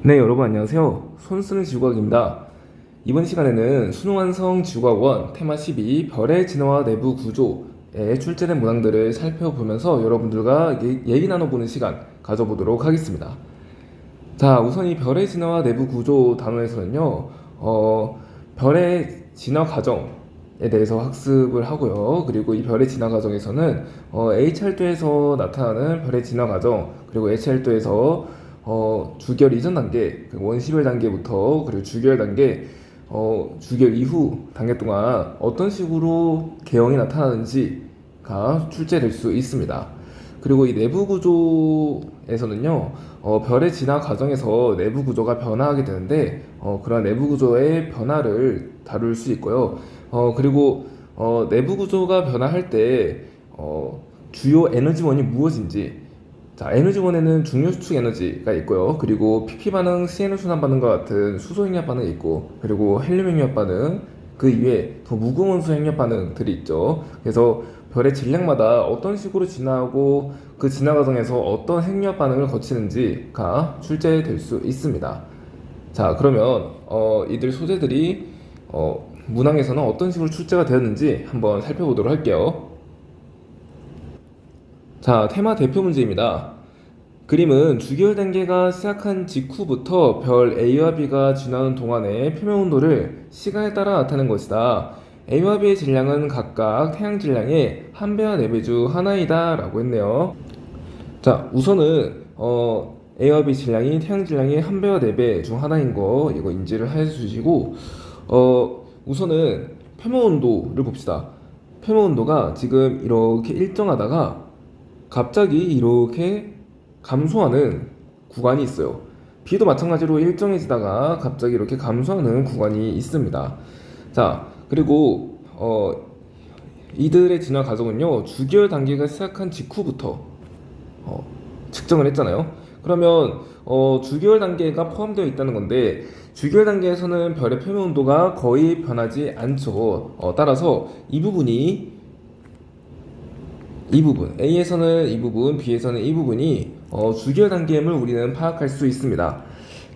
네, 여러분 안녕하세요. 손 쓰는 지구과학입니다. 이번 시간에는 수능 완성 지구과학 1 테마 12 별의 진화와 내부 구조에 출제된 문항들을 살펴보면서 여러분들과 얘기 나눠보는 시간 가져보도록 하겠습니다. 자, 우선 이 별의 진화와 내부 구조 단원에서는요, 별의 진화 과정에 대해서 학습을 하고요. 그리고 이 별의 진화 과정에서는 H활도에서 나타나는 별의 진화 과정, 그리고 H활도에서 주결 이전 단계, 원시별 단계부터 그리고 주결 단계, 주결 이후 단계 동안 어떤 식으로 개형이 나타나는지가 출제될 수 있습니다. 그리고 이 내부 구조에서는요, 별의 진화 과정에서 내부 구조가 변화하게 되는데, 그런 내부 구조의 변화를 다룰 수 있고요. 그리고 내부 구조가 변화할 때 주요 에너지원이 무엇인지, 자, 에너지원에는 중요수축 에너지가 있고요. 그리고 PP 반응, CN 순환 반응과 같은 수소 핵융합 반응이 있고, 그리고 헬륨 핵융합 반응, 그 이외에 더 무거운 원소 핵융합 반응들이 있죠. 그래서 별의 질량마다 어떤 식으로 진화하고 그 진화 과정에서 어떤 핵융합 반응을 거치는지가 출제될 수 있습니다. 자, 그러면 이들 소재들이 문항에서는 어떤 식으로 출제가 되었는지 한번 살펴보도록 할게요. 자, 테마 대표 문제입니다. 그림은 주기율 단계가 시작한 직후부터 별 A와 B가 지나는 동안의 표면 온도를 시간에 따라 나타낸 것이다. A와 B의 질량은 각각 태양 질량의 1배와 4배 중 하나이다 라고 했네요. 자, 우선은 A와 B 질량이 태양 질량의 1배와 4배 중 하나인 거 이거 인지를 해주시고, 우선은 표면 온도를 봅시다. 표면 온도가 지금 이렇게 일정하다가 갑자기 이렇게 감소하는 구간이 있어요. B도 마찬가지로 일정해지다가 갑자기 이렇게 감소하는 구간이 있습니다. 자, 그리고 이들의 진화 과정은요, 주기열 단계가 시작한 직후부터 측정을 했잖아요. 그러면 주기열 단계가 포함되어 있다는 건데, 주기열 단계에서는 별의 표면 온도가 거의 변하지 않죠. 따라서 이 부분 A에서는 이 부분, B에서는 이 부분이 주기열 단계임을 우리는 파악할 수 있습니다.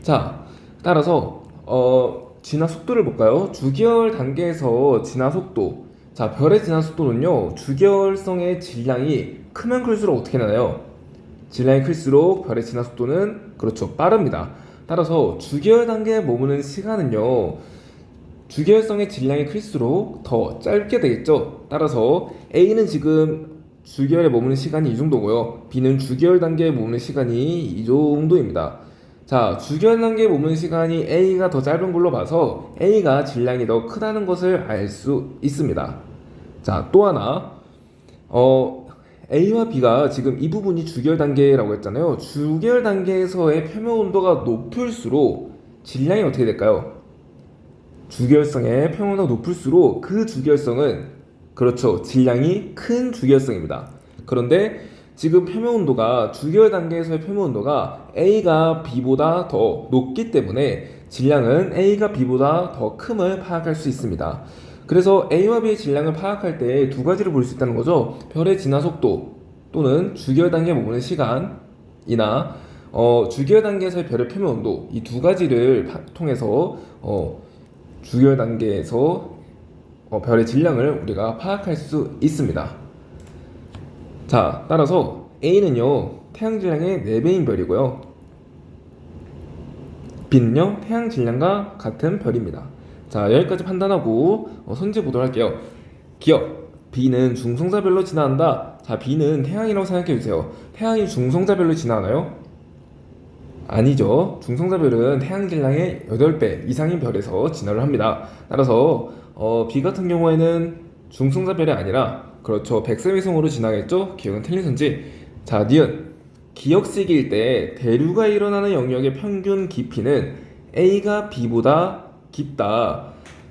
자, 따라서 진화 속도를 볼까요? 주기열 단계에서 진화 속도. 자, 별의 진화 속도는요, 주기열성의 질량이 크면 클수록 어떻게 나나요? 질량이 클수록 별의 진화 속도는 그렇죠, 빠릅니다. 따라서 주기열 단계에 머무는 시간은요, 주기열성의 질량이 클수록 더 짧게 되겠죠. 따라서 A는 지금 주기열에 머무는 시간이 이 정도고요. B는 주기열 단계에 머무는 시간이 이 정도입니다. 자, 주기열 단계에 머무는 시간이 A가 더 짧은 걸로 봐서 A가 질량이 더 크다는 것을 알 수 있습니다. 자, 또 하나, A와 B가 지금 이 부분이 주기열 단계라고 했잖아요. 주기열 단계에서의 표면 온도가 높을수록 질량이 어떻게 될까요? 주기열성의 표면 온도가 높을수록 그 주기열성은 그렇죠, 질량이 큰 주기열성입니다. 그런데 지금 표면 온도가 주기열 단계에서의 표면 온도가 A가 B보다 더 높기 때문에 질량은 A가 B보다 더 큼을 파악할 수 있습니다. 그래서 A와 B의 질량을 파악할 때 두 가지를 볼 수 있다는 거죠. 별의 진화 속도 또는 주기열 단계에 머무는 시간이나 주기열 단계에서의 별의 표면 온도, 이 두 가지를 통해서 주기열 단계에서 별의 질량을 우리가 파악할 수 있습니다. 자, 따라서 A는요, 태양 질량의 4배인 별이고요. B는요, 태양 질량과 같은 별입니다. 자, 여기까지 판단하고 선지 보도록 할게요. 기억, B는 중성자별로 진화한다. 자, B는 태양이라고 생각해주세요. 태양이 중성자별로 진화하나요? 아니죠. 중성자별은 태양 질량의 8배 이상인 별에서 진화를 합니다. 따라서 B 같은 경우에는 중성자별이 아니라 그렇죠, 백세위성으로 진화하겠죠. 기억은 틀린 선지. 자, 니은 기억시기일 때 대류가 일어나는 영역의 평균 깊이는 A가 B보다 깊다.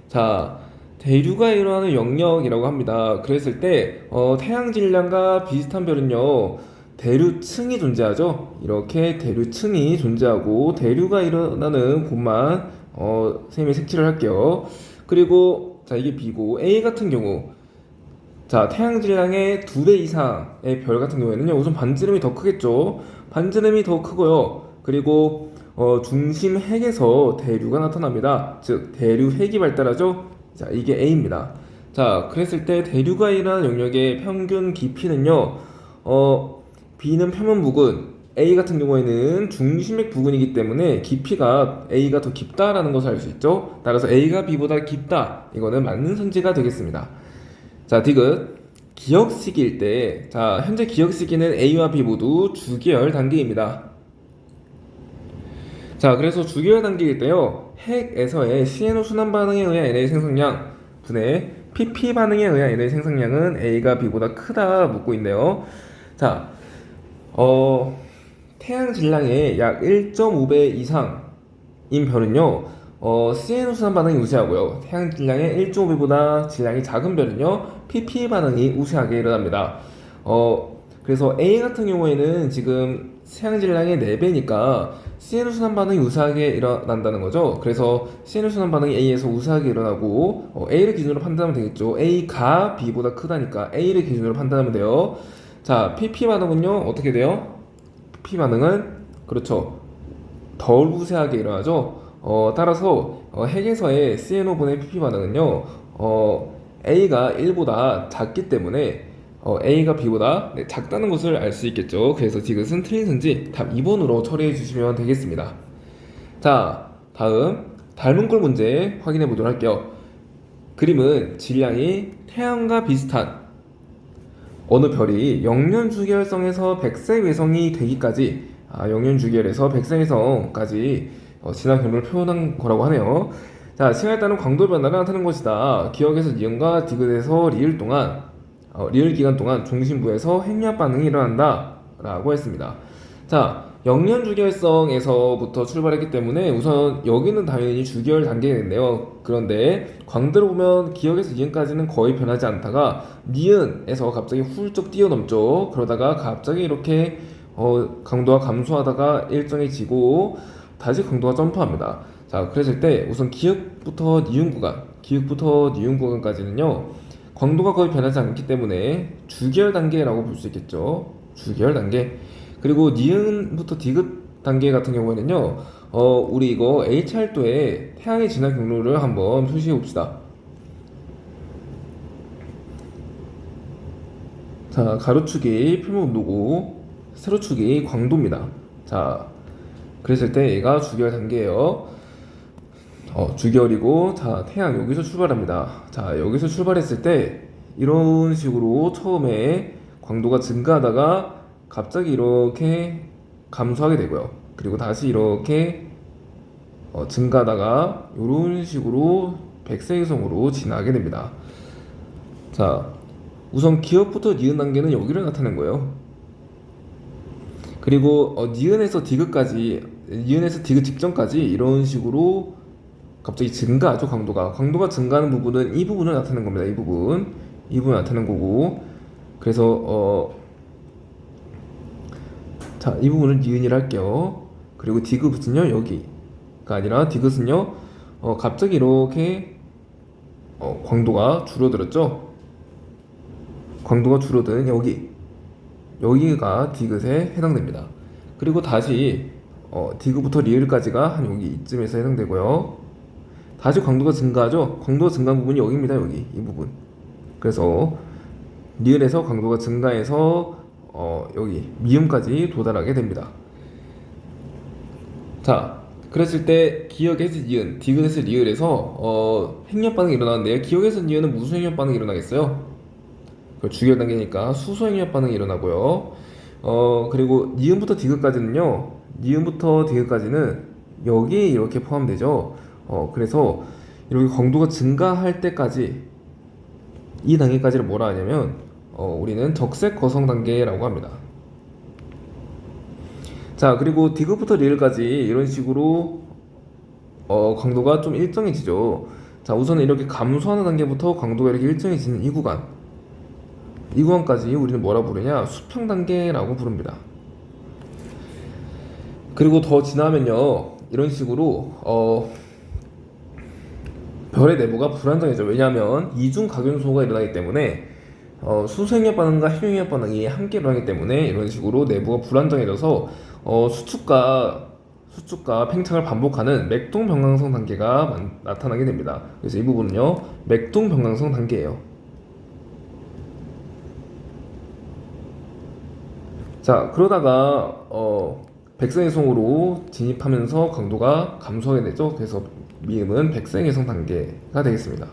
자, 대류가 일어나는 영역이라고 합니다. 그랬을 때 태양 질량과 비슷한 별은요, 대류층이 존재하죠. 이렇게 대류층이 존재하고 대류가 일어나는 곳만 선생님이 색칠을 할게요. 그리고 자, 이게 B고, A 같은 경우, 자, 태양 질량의 2배 이상의 별 같은 경우에는요, 우선 반지름이 더 크겠죠. 반지름이 더 크고요. 그리고 중심 핵에서 대류가 나타납니다. 즉 대류 핵이 발달하죠. 자, 이게 A입니다. 자, 그랬을 때 대류가 일어나는 영역의 평균 깊이는요. B는 표면 부근, A 같은 경우에는 중심핵 부근이기 때문에 깊이가 A가 더 깊다라는 것을 알 수 있죠. 따라서 A가 B보다 깊다. 이거는 맞는 선지가 되겠습니다. 자, 디귿. 기억 시기일 때, 자, 현재 기억 시기는 A와 B 모두 주기열 단계입니다. 자, 그래서 주기열 단계일 때요, 핵에서의 CNO 순환 반응에 의한 NA 생성량 분의 PP 반응에 의한 NA 생성량은 A가 B보다 크다 묻고 있네요. 자, 태양 질량의 약 1.5배 이상인 별은요, CNO 순환 반응이 우세하고요. 태양 질량의 1.5배보다 질량이 작은 별은요, PP 반응이 우세하게 일어납니다. 그래서 A 같은 경우에는 지금 태양 질량의 4배니까 CNO 순환 반응이 우세하게 일어난다는 거죠. 그래서 CNO 순환 반응이 A에서 우세하게 일어나고 A를 기준으로 판단하면 되겠죠. A가 B보다 크다니까 A를 기준으로 판단하면 돼요. 자, PP 반응은요, 어떻게 돼요? PP 반응은 그렇죠. 덜 우세하게 일어나죠. 따라서 핵에서의 CNO분의 PP 반응은요, A가 1보다 작기 때문에 A가 B보다 작다는 것을 알 수 있겠죠. 그래서 디귿은 틀린 선지 답 2번으로 처리해 주시면 되겠습니다. 자, 다음 닮은 꼴 문제 확인해 보도록 할게요. 그림은 질량이 태양과 비슷한 어느 별이 영년주기율성에서 백색외성이 되기까지 영년주기율에서 백색외성까지 진화 경로를 표현한 거라고 하네요. 자, 시간에 따른 광도 변화가 나타나는 것이다. 기억에서 니은과 디귿에서 리을 기간 동안 중심부에서 핵융합 반응이 일어난다 라고 했습니다. 자, 영년주기율성에서부터 출발했기 때문에 우선 여기는 당연히 주기열 단계겠네요. 그런데 광대로 보면 기억에서 니은까지는 거의 변하지 않다가 니은에서 갑자기 훌쩍 뛰어넘죠. 그러다가 갑자기 이렇게 강도가 감소하다가 일정해지고 다시 강도가 점프합니다. 자, 그랬을 때 우선 기역부터 니은 구간까지는요, 광도가 거의 변하지 않기 때문에 주기열 단계라고 볼 수 있겠죠. 주기열 단계. 그리고 니은부터 디귿 단계 같은 경우에는요, 우리 이거 H활도의 태양의 진화 경로를 한번 표시해 봅시다. 자, 가로축이 표면 온도고 세로축이 광도입니다. 자, 그랬을 때 얘가 주기열 단계예요. 주기열이고, 자, 태양 여기서 출발합니다. 자, 여기서 출발했을 때 이런 식으로 처음에 광도가 증가하다가 갑자기 이렇게 감소하게 되고요. 그리고 다시 이렇게 증가하다가 이런 식으로 백색성으로 진화하게 됩니다. 자, 우선 기역부터 니은 단계는 여기를 나타낸 거예요. 그리고 니은에서 디귿 직전까지 이런 식으로 갑자기 증가하죠. 광도가 증가하는 부분은 이 부분을 나타내는 겁니다. 이 부분 나타내는 거고, 그래서 자, 이 부분을 니은이라 할게요. 그리고 디귿은요, 여기가 아니라 디귿은요, 갑자기 이렇게 광도가 줄어들었죠. 광도가 줄어드는 여기가 디귿에 해당됩니다. 그리고 다시 디귿부터 리을까지가 한 여기 이쯤에서 해당되고요. 다시 광도가 증가하죠. 광도가 증가한 부분이 여기입니다. 여기 이 부분. 그래서 리을에서 광도가 증가해서 여기 미음까지 도달하게 됩니다. 자, 그랬을 때 기역에서 니은, 디귿에서 리을에서 핵융합 반응이 일어나는데요. 기역에서 니은은 무슨 핵융합 반응이 일어나겠어요? 주기열 단계니까 수소 핵융합 반응이 일어나고요. 그리고 니은부터 디귿까지는 여기에 이렇게 포함되죠. 그래서 이렇게 광도가 증가할 때까지 이 단계까지를 뭐라 하냐면 우리는 적색 거성 단계라고 합니다. 자, 그리고 디귿부터 리을까지 이런 식으로 광도가 좀 일정해지죠. 자, 우선은 이렇게 감소하는 단계부터 광도가 이렇게 일정해지는 이 구간까지 우리는 뭐라 부르냐? 수평 단계라고 부릅니다. 그리고 더 지나면요, 이런 식으로 별의 내부가 불안정해져. 왜냐하면 이중 각연소가 일어나기 때문에 수소핵융합 반응과 핵융합 반응이 함께 일어나기 때문에 이런 식으로 내부가 불안정해져서 수축과 팽창을 반복하는 맥동병강성 단계가 나타나게 됩니다. 그래서 이 부분은요, 맥동병강성 단계예요. 자, 그러다가 백성해성으로 진입하면서 강도가 감소하게 되죠. 그래서 미음은 백성해성 단계가 되겠습니다.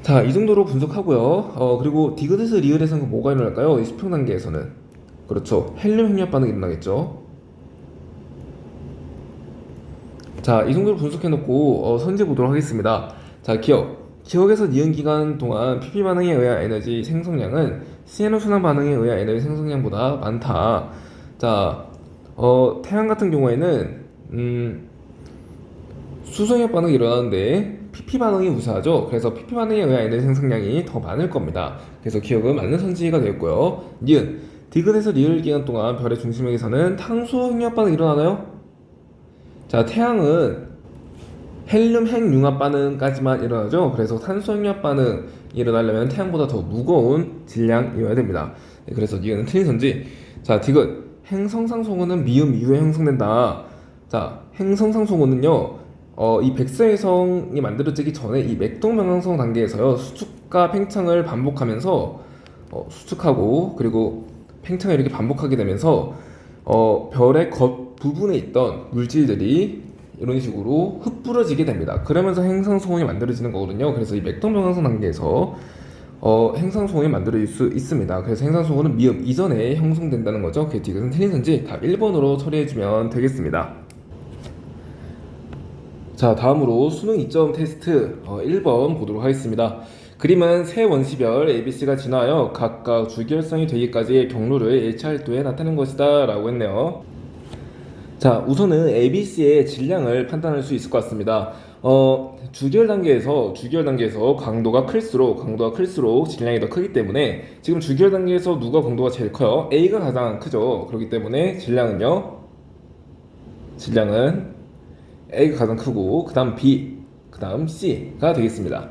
자, 이 정도로 분석하고요. 그리고 디귿에서 리을에서는 뭐가 일어날까요? 이 수평 단계에서는 그렇죠. 헬륨 핵융합 반응이 일어나겠죠. 자, 이 정도로 분석해놓고 선제 보도록 하겠습니다. 자, 기억에서 니은 기간 동안 PP 반응에 의한 에너지 생성량은 시에노 순환 반응에 의한 에너지 생성량보다 많다. 자, 태양 같은 경우에는 수성협 반응이 일어나는데 PP 반응이 우세하죠. 그래서 PP 반응에 의한 에너지 생성량이 더 많을 겁니다. 그래서 기억은 맞는 선지가 되었고요. 니은 디귿에서 리을 기간 동안 별의 중심에서는 탄소 핵융합 반응이 일어나나요? 자, 태양은 헬륨 핵융합 반응까지만 일어나죠. 그래서 탄소 핵융합 반응이 일어나려면 태양보다 더 무거운 질량이어야 됩니다. 그래서 니은은 틀린 선지. 자, 디귿 행성상송호는 미음 이후에 형성된다. 자, 행성상송호는요, 이 백세해성이 만들어지기 전에 이 맥동병강성 단계에서요, 수축과 팽창을 반복하면서 수축하고 그리고 팽창을 이렇게 반복하게 되면서 별의 겉 부분에 있던 물질들이 이런 식으로 흩뿌려지게 됩니다. 그러면서 행성소원이 만들어지는 거거든요. 그래서 이 맥동병강성 단계에서 행성소원이 만들어질 수 있습니다. 그래서 행성소원은 미음 이전에 형성된다는 거죠. 그 디귿은 틀린 선지 답 1번으로 처리해주면 되겠습니다. 자, 다음으로 수능 2점 테스트 1번 보도록 하겠습니다. 그림은 세 원시별 ABC가 진화하여 각각 주기율성이 되기까지의 경로를 1차1도에 나타낸 것이다 라고 했네요. 자, 우선은 ABC의 질량을 판단할 수 있을 것 같습니다. 주기율 단계에서 강도가 클수록 질량이 더 크기 때문에 지금 주기율 단계에서 누가 강도가 제일 커요? A가 가장 크죠. 그렇기 때문에 질량은 A가 가장 크고 그 다음 B, 그 다음 C가 되겠습니다.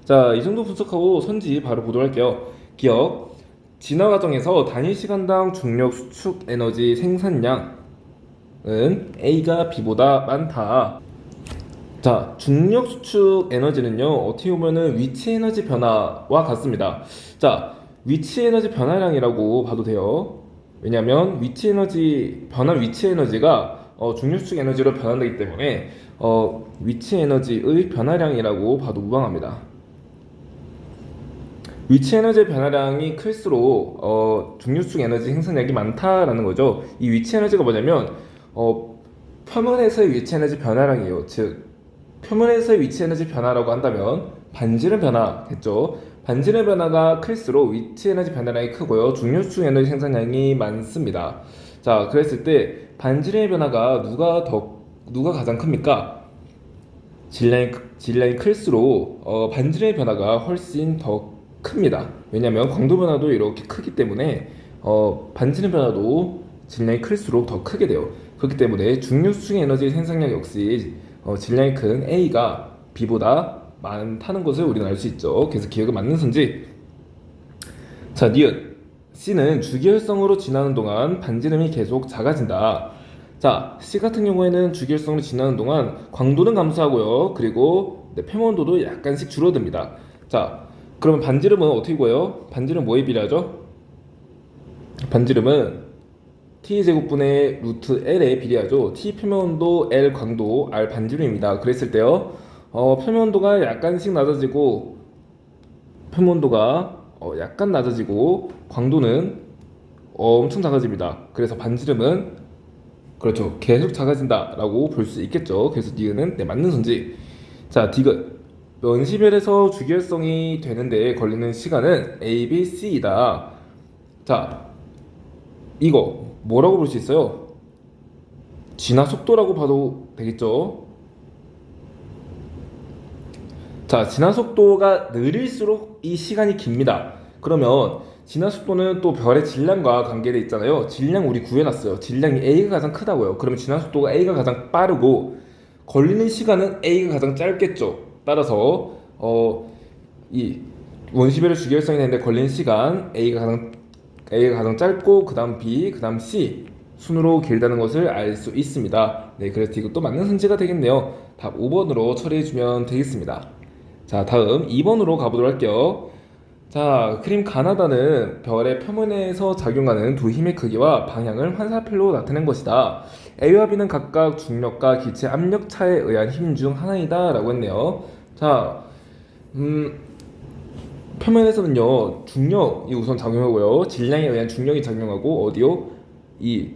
자, 이 정도 분석하고 선지 바로 보도록 할게요. 기억, 진화 과정에서 단위 시간당 중력 수축 에너지 생산량은 A가 B보다 많다. 자, 중력 수축 에너지는요, 어떻게 보면은 위치 에너지 변화와 같습니다. 자, 위치 에너지 변화량이라고 봐도 돼요. 왜냐면 위치 에너지가 중력 수축 에너지로 변환되기 때문에 위치 에너지의 변화량이라고 봐도 무방합니다. 위치 에너지 변화량이 클수록 중력 수축 에너지 생산량이 많다라는 거죠. 이 위치 에너지가 뭐냐면 표면에서의 위치 에너지 변화량이에요. 즉 표면에서의 위치 에너지 변화라고 한다면 반지름 변화겠죠. 반지름 변화가 클수록 위치 에너지 변화량이 크고요. 중력 수축 에너지 생산량이 많습니다. 자, 그랬을 때 반지름의 변화가 누가 가장 큽니까? 질량이 클수록 반지름의 변화가 훨씬 더 큽니다. 왜냐하면 광도 변화도 이렇게 크기 때문에 반지름 변화도 질량이 클수록 더 크게 돼요. 그렇기 때문에 중력 수축 에너지 생산량 역시 질량이 큰 A가 B보다 많다는 것을 우리는 알 수 있죠. 그래서 기억은 맞는 선지. 자, 니은 C는 주기율성으로 지나는 동안 반지름이 계속 작아진다. 자, C 같은 경우에는 주기율성으로 지나는 동안 광도는 감소하고요. 그리고 표면온도도 약간씩 줄어듭니다. 자, 그러면 반지름은 어떻게 구해요? 반지름 뭐에 비례하죠? 반지름은 T제곱분의 루트 L에 비례하죠. T 표면온도, L 광도, R 반지름입니다. 그랬을 때요, 표면온도가 약간씩 낮아지고 광도는 엄청 작아집니다. 그래서 반지름은 그렇죠, 계속 작아진다 라고 볼 수 있겠죠. 그래서 니은은 맞는 선지. 자, 디귿 원시별에서 주기율성이 되는데 걸리는 시간은 A, B, C이다. 자, 이거 뭐라고 볼 수 있어요? 진화 속도라고 봐도 되겠죠. 자, 진화 속도가 느릴수록 이 시간이 깁니다. 그러면 진화 속도는 또 별의 질량과 관계돼 있잖아요. 질량 우리 구해놨어요. 질량이 A가 가장 크다고요. 그러면 진화 속도가 A가 가장 빠르고 걸리는 시간은 A가 가장 짧겠죠. 따라서 이 원시별의 주기율성이 되는데 걸리는 시간 A가 가장 짧고 그 다음 B, 그 다음 C 순으로 길다는 것을 알 수 있습니다. 네, 그래서 이것도 맞는 선지가 되겠네요. 답 5번으로 처리해주면 되겠습니다. 자, 다음 2번으로 가보도록 할게요. 자, 크림 가나다는 별의 표면에서 작용하는 두 힘의 크기와 방향을 환사표로 나타낸 것이다. A와 B는 각각 중력과 기체 압력 차에 의한 힘 중 하나이다 라고 했네요. 자, 표면에서는요 중력이 우선 작용하고요, 질량에 의한 중력이 작용하고 어디요? 이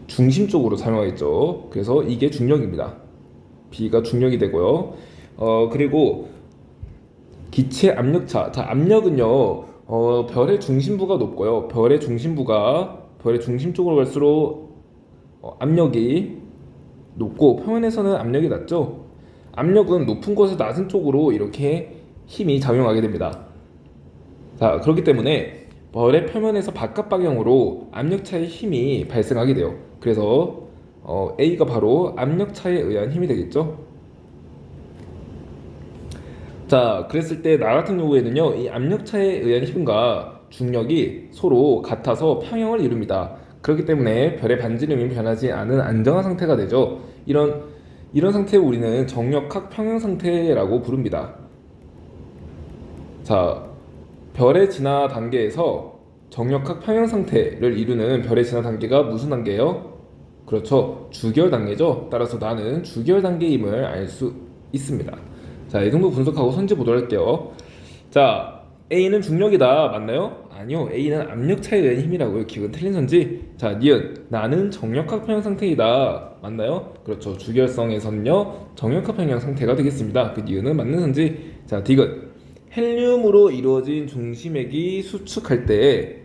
중심 쪽으로 작용하겠죠. 그래서 이게 중력입니다. B가 중력이 되고요. 그리고 기체 압력차. 자, 압력은요 별의 중심부가 높고요, 별의 중심 쪽으로 갈수록 압력이 높고 표면에서는 압력이 낮죠. 압력은 높은 곳에서 낮은 쪽으로 이렇게 힘이 작용하게 됩니다. 자, 그렇기 때문에 별의 표면에서 바깥 방향으로 압력차의 힘이 발생하게 돼요. 그래서 A가 바로 압력차에 의한 힘이 되겠죠. 자, 그랬을 때 나 같은 경우에는요 이 압력차에 의한 힘과 중력이 서로 같아서 평형을 이룹니다. 그렇기 때문에 별의 반지름이 변하지 않은 안정한 상태가 되죠. 이런 상태를 우리는 정력학 평형 상태라고 부릅니다. 자, 별의 진화 단계에서 정력학 평형 상태를 이루는 별의 진화 단계가 무슨 단계예요? 그렇죠, 주기열 단계죠. 따라서 나는 주기열 단계임을 알 수 있습니다. 자, 이 정도 분석하고 선지 보도록 할게요. 자, A는 중력이다. 맞나요? 아니요, A는 압력 차에 의한 힘이라고요. 기억은 틀린 선지. 자, 니은 나는 정력학 평형 상태이다. 맞나요? 그렇죠, 주기열성에서는요 정력학 평형 상태가 되겠습니다. 그 니은은 맞는 선지. 자, 디귿 헬륨으로 이루어진 중심액이 수축할 때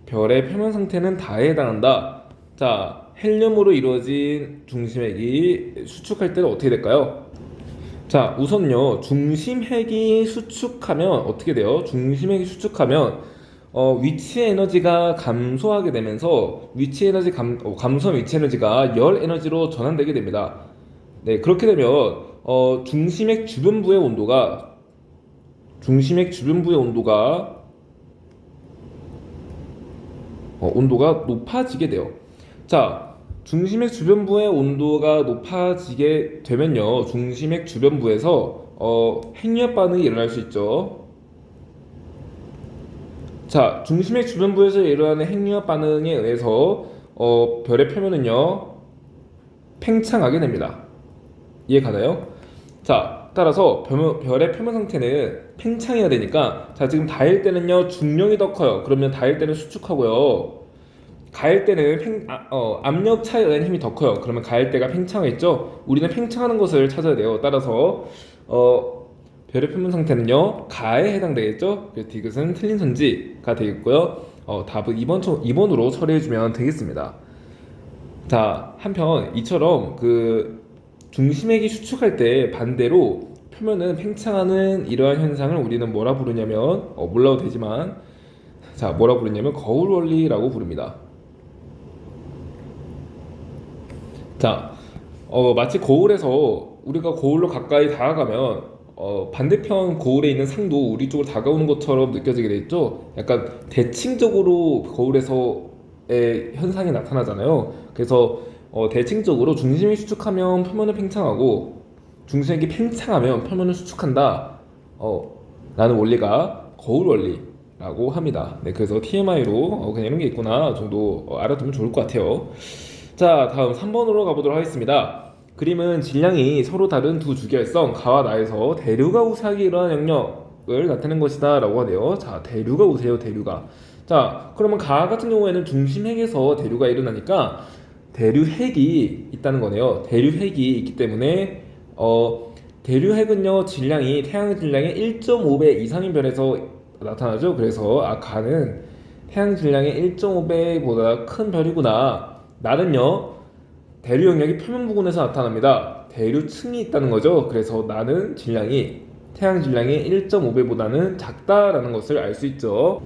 별의 표면 상태는 다에 해당한다. 자, 헬륨으로 이루어진 중심핵이 수축할 때는 어떻게 될까요? 자, 우선요 중심핵이 수축하면 어떻게 돼요? 중심핵이 수축하면 위치 에너지가 감소하게 되면서 감소한 위치 에너지가 열 에너지로 전환되게 됩니다. 네, 그렇게 되면 중심핵 주변부의 온도가 높아지게 돼요. 자, 중심핵 주변부의 온도가 높아지게 되면요 중심핵 주변부에서 핵융합 반응이 일어날 수 있죠. 자, 중심핵 주변부에서 일어나는 핵융합 반응에 의해서 별의 표면은요 팽창하게 됩니다. 이해 가나요? 자, 따라서 별의 표면 상태는 팽창해야 되니까, 자, 지금 닿을 때는요 중력이 더 커요. 그러면 닿을 때는 수축하고요, 가일 때는 압력 차에 의한 힘이 더 커요. 그러면 가일 때가 팽창하겠죠. 우리는 팽창하는 것을 찾아야 돼요. 따라서 별의 표면 상태는요 가에 해당되겠죠. 그래서 디귿은 틀린 선지가 되겠고요. 답은 2번으로 처리해주면 되겠습니다. 자, 한편 이처럼 그 중심핵이 수축할 때 반대로 표면은 팽창하는 이러한 현상을 우리는 뭐라 부르냐면 몰라도 되지만, 자, 뭐라 부르냐면 거울 원리라고 부릅니다. 자, 마치 거울에서 우리가 거울로 가까이 다가가면 반대편 거울에 있는 상도 우리 쪽으로 다가오는 것처럼 느껴지게 되겠죠. 약간 대칭적으로 거울에서의 현상이 나타나잖아요. 그래서 대칭적으로 중심이 수축하면 표면을 팽창하고 중심이 팽창하면 표면을 수축한다 라는 원리가 거울 원리라고 합니다. 네, 그래서 TMI로 그냥 이런 게 있구나 정도 알아두면 좋을 것 같아요. 자, 다음 3번으로 가보도록 하겠습니다. 그림은 질량이 서로 다른 두 주기활성 가와 나에서 대류가 우세하게 일어나는 영역을 나타낸 것이다 라고 하네요. 자, 대류가 우세요, 대류가. 자, 그러면 가 같은 경우에는 중심핵에서 대류가 일어나니까 대류핵이 있다는 거네요. 대류핵이 있기 때문에 대류핵은요 질량이 태양 질량의 1.5배 이상인 별에서 나타나죠. 그래서 가는 태양 질량의 1.5배보다 큰 별이구나. 나는요 대류 영역이 표면 부근에서 나타납니다. 대류층이 있다는 거죠. 그래서 나는 질량이 태양 질량의 1.5배보다는 작다라는 것을 알 수 있죠.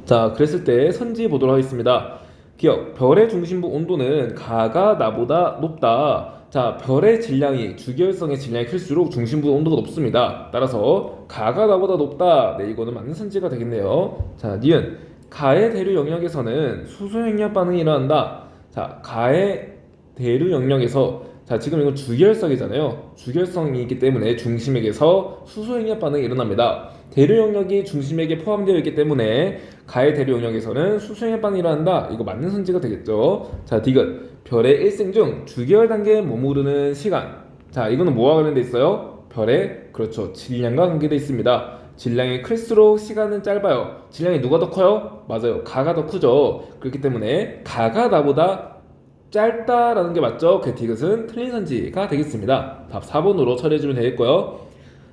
자, 그랬을 때 선지 보도록 하겠습니다. 기억, 별의 중심부 온도는 가가 나보다 높다. 자, 별의 질량이, 주기율성의 질량이 클수록 중심부 온도가 높습니다. 따라서 가가 나보다 높다. 네, 이거는 맞는 선지가 되겠네요. 자, 니은 가의 대류 영역에서는 수소 핵융합 반응이 일어난다. 자, 가의 대류 영역에서, 자, 지금 이건 주결성이잖아요. 주결성이기 때문에 중심액에서 수소행렬 반응이 일어납니다. 대류 영역이 중심액에 포함되어 있기 때문에 가의 대류 영역에서는 수소행렬 반응이 일어난다. 이거 맞는 선지가 되겠죠. 자, 디귿. 별의 일생 중 주기열 단계에 머무르는 시간. 자, 이거는 뭐와 관련돼 있어요? 별의, 그렇죠, 질량과 관계돼 있습니다. 질량이 클수록 시간은 짧아요. 질량이 누가 더 커요? 맞아요, 가가 더 크죠. 그렇기 때문에 가가 나보다 짧다라는 게 맞죠? 그 디귿은 틀린 선지가 되겠습니다. 답 4번으로 처리해주면 되겠고요.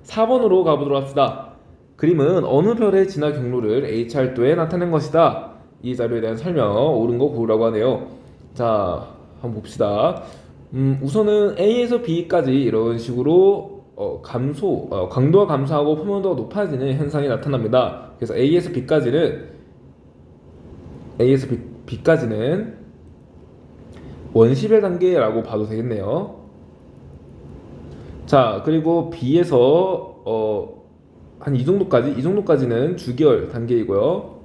4번으로 가보도록 합시다. 그림은 어느 별의 진화 경로를 HR도에 나타낸 것이다. 이 자료에 대한 설명, 옳은 거 고르라고 하네요. 자, 한번 봅시다. 우선은 A에서 B까지 이런 식으로 강도가 감소하고 표면도가 높아지는 현상이 나타납니다. 그래서 A에서 B까지는 원시별 단계라고 봐도 되겠네요. 자, 그리고 B에서 한 이 정도까지는 주기열 단계이고요.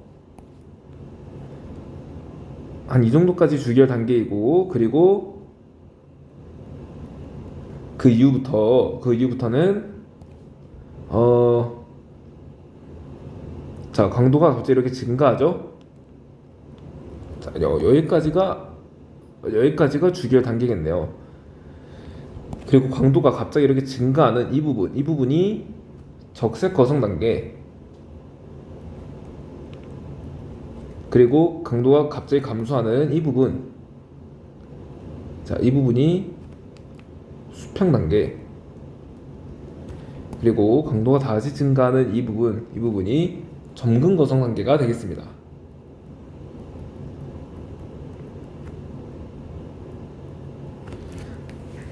한 이 정도까지 주기열 단계이고, 그리고 그 이후부터는 자, 강도가 갑자기 이렇게 증가하죠. 자, 여기까지가 주기열 단계겠네요. 그리고 강도가 갑자기 이렇게 증가하는 이 부분이 적색 거성 단계. 그리고 강도가 갑자기 감소하는 이 부분. 자, 이 부분이 수평 단계. 그리고 강도가 다시 증가하는 이 부분이 점근 거성 단계가 되겠습니다.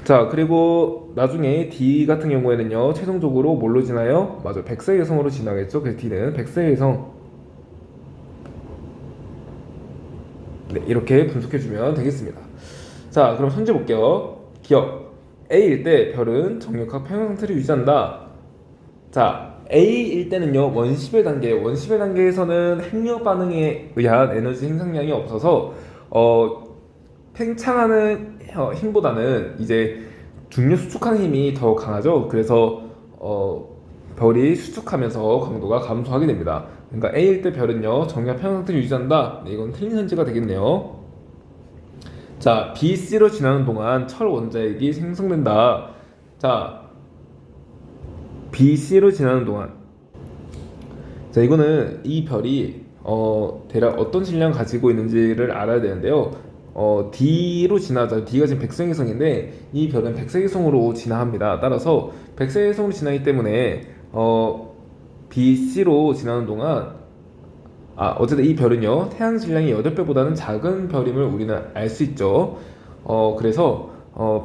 자, 그리고 나중에 D 같은 경우에는요, 최종적으로 뭘로 지나요? 맞아, 백색해성으로 지나겠죠. 그래서 D는 백색해성. 네, 이렇게 분석해주면 되겠습니다. 자, 그럼 현재 볼게요. 기억. A일 때 별은 정육각 평형 상태를 유지한다. 자, A일 때는요, 원시별 단계에서는 핵융합 반응에 의한 에너지 생산량이 없어서 팽창하는 힘보다는 이제 중력 수축하는 힘이 더 강하죠. 그래서 별이 수축하면서 강도가 감소하게 됩니다. 그러니까 A일 때 별은요, 정략 평형 상태를 유지한다. 네, 이건 틀린 선지가 되겠네요. 자, B, C로 지나는 동안 철 원자핵이 생성된다. 자, B, C로 지나는 동안, 자, 이거는 이 별이 대략 어떤 질량 가지고 있는지를 알아야 되는데요. D로 지나자. D가 지금 백색위성인데 이 별은 백색위성으로 진화합니다. 따라서 백색위성으로 진화하기 때문에 B, C로 지나는 동안, 어쨌든 이 별은요, 태양 질량이 8배보다는 작은 별임을 우리는 알 수 있죠. 그래서